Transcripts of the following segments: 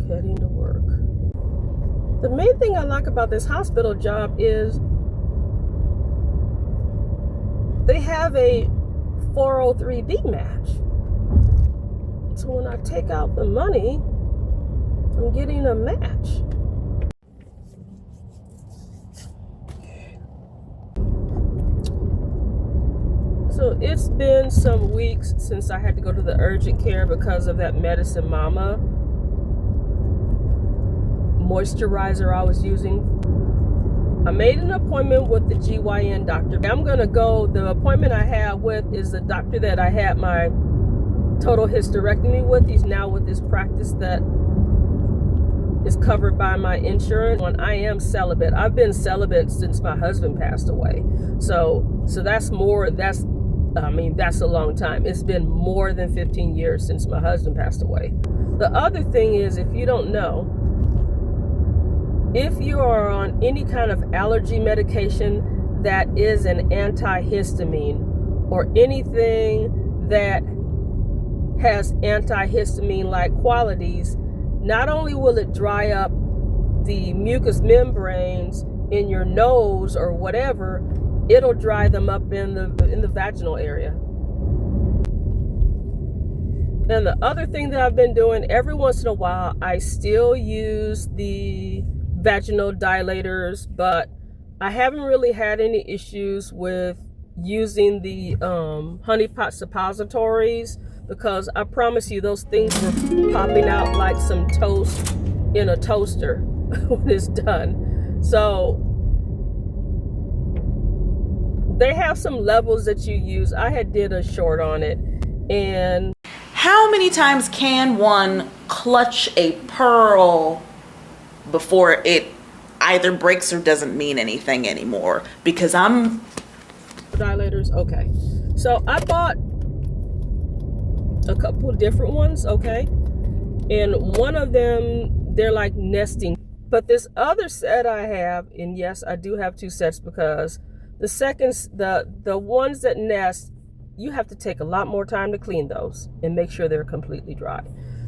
heading to work. The main thing I like about this hospital job is they have a 403B match. So when I take out the money, I'm getting a match. So it's been some weeks since I had to go to the urgent care because of that Medicine Mama moisturizer I was using. I made an appointment with the GYN doctor. I'm gonna go, the appointment I have with is the doctor that I had my total hysterectomy with. He's now with this practice that is covered by my insurance. And I am celibate. I've been celibate since my husband passed away. So that's a long time. It's been more than 15 years since my husband passed away. The other thing is, if you don't know, if you are on any kind of allergy medication that is an antihistamine or anything that has antihistamine-like qualities, not only will it dry up the mucous membranes in your nose or whatever, it'll dry them up in the vaginal area. And the other thing that I've been doing, every once in a while, I still use the vaginal dilators, but I haven't really had any issues with using the honey pot suppositories, because I promise you those things were popping out like some toast in a toaster when it's done. So they have some levels that you use. I had did a short on it. And how many times can one clutch a pearl before it either breaks or doesn't mean anything anymore? Because I'm dilators. Okay, so I bought a couple of different ones. Okay, and one of them, they're like nesting, but this other set I have, and yes, I do have two sets, because the ones that nest, you have to take a lot more time to clean those and make sure they're completely dry.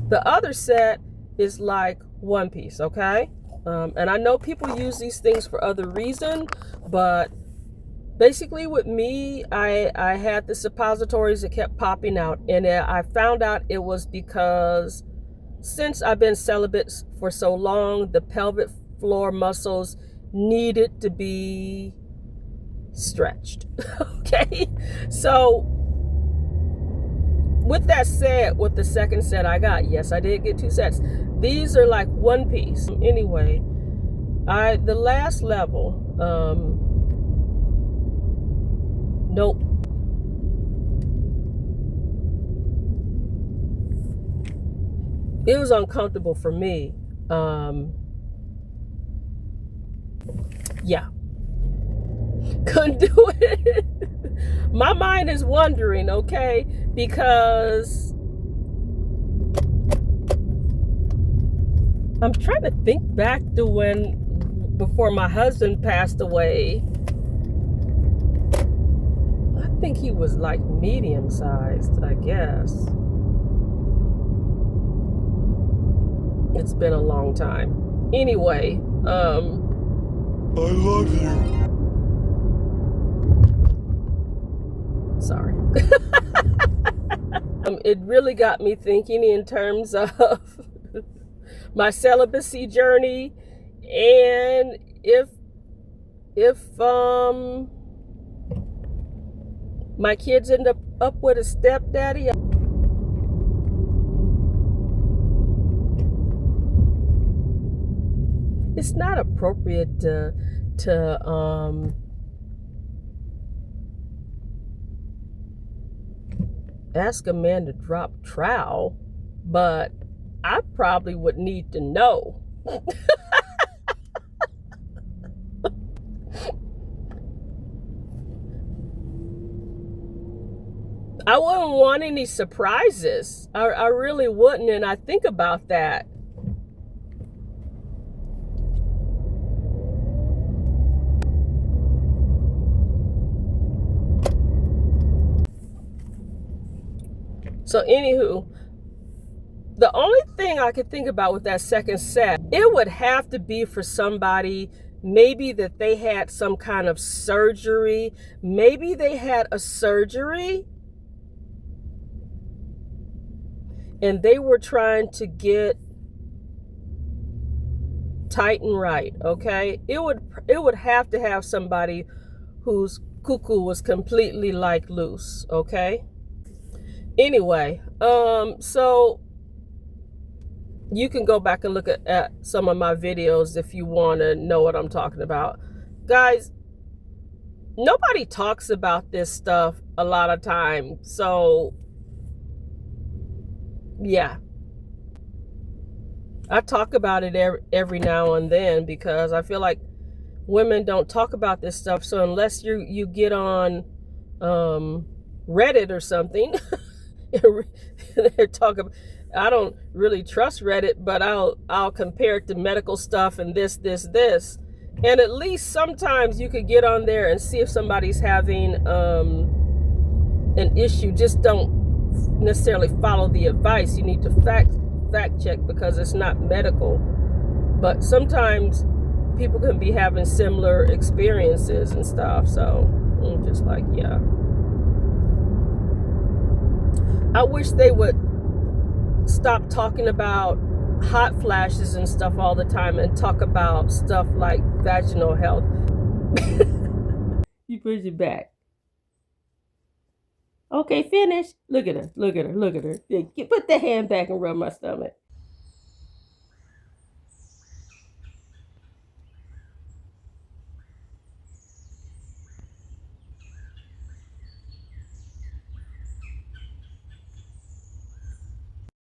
The other set is like one piece. Okay, and I know people use these things for other reasons, but basically with me, I had the suppositories that kept popping out, and I found out it was because since I've been celibate for so long, the pelvic floor muscles needed to be stretched. Okay, so with that said, with the second set I got, yes, I did get two sets. These are like one piece. Anyway, the last level, nope. It was uncomfortable for me. Yeah. Couldn't do it. My mind is wondering, okay, because I'm trying to think back to before my husband passed away. I think he was like medium sized, I guess. It's been a long time. Anyway, I love you. Sorry. It really got me thinking in terms of my celibacy journey, and if my kids end up with a stepdaddy, it's not appropriate to ask a man to drop trowel, but I probably would need to know. I wouldn't want any surprises. I really wouldn't, and I think about that. So anywho, The only thing I could think about with that second set, it would have to be for somebody maybe that they had some kind of surgery. Maybe they had a surgery and they were trying to get tight and right, okay? It would have to have somebody whose cuckoo was completely like loose, okay? Anyway, so you can go back and look at some of my videos if you want to know what I'm talking about. Guys, nobody talks about this stuff a lot of time. So, yeah. I talk about it every now and then because I feel like women don't talk about this stuff. So unless you get on Reddit or something, they're talking. I don't really trust Reddit, but I'll compare it to medical stuff and this, and at least sometimes you could get on there and see if somebody's having an issue. Just don't necessarily follow the advice. You need to fact check because it's not medical. But sometimes people can be having similar experiences and stuff. So I'm just like, yeah. I wish they would stop talking about hot flashes and stuff all the time and talk about stuff like vaginal health. You push it back. Okay, finish. Look at her. Yeah, put the hand back and rub my stomach.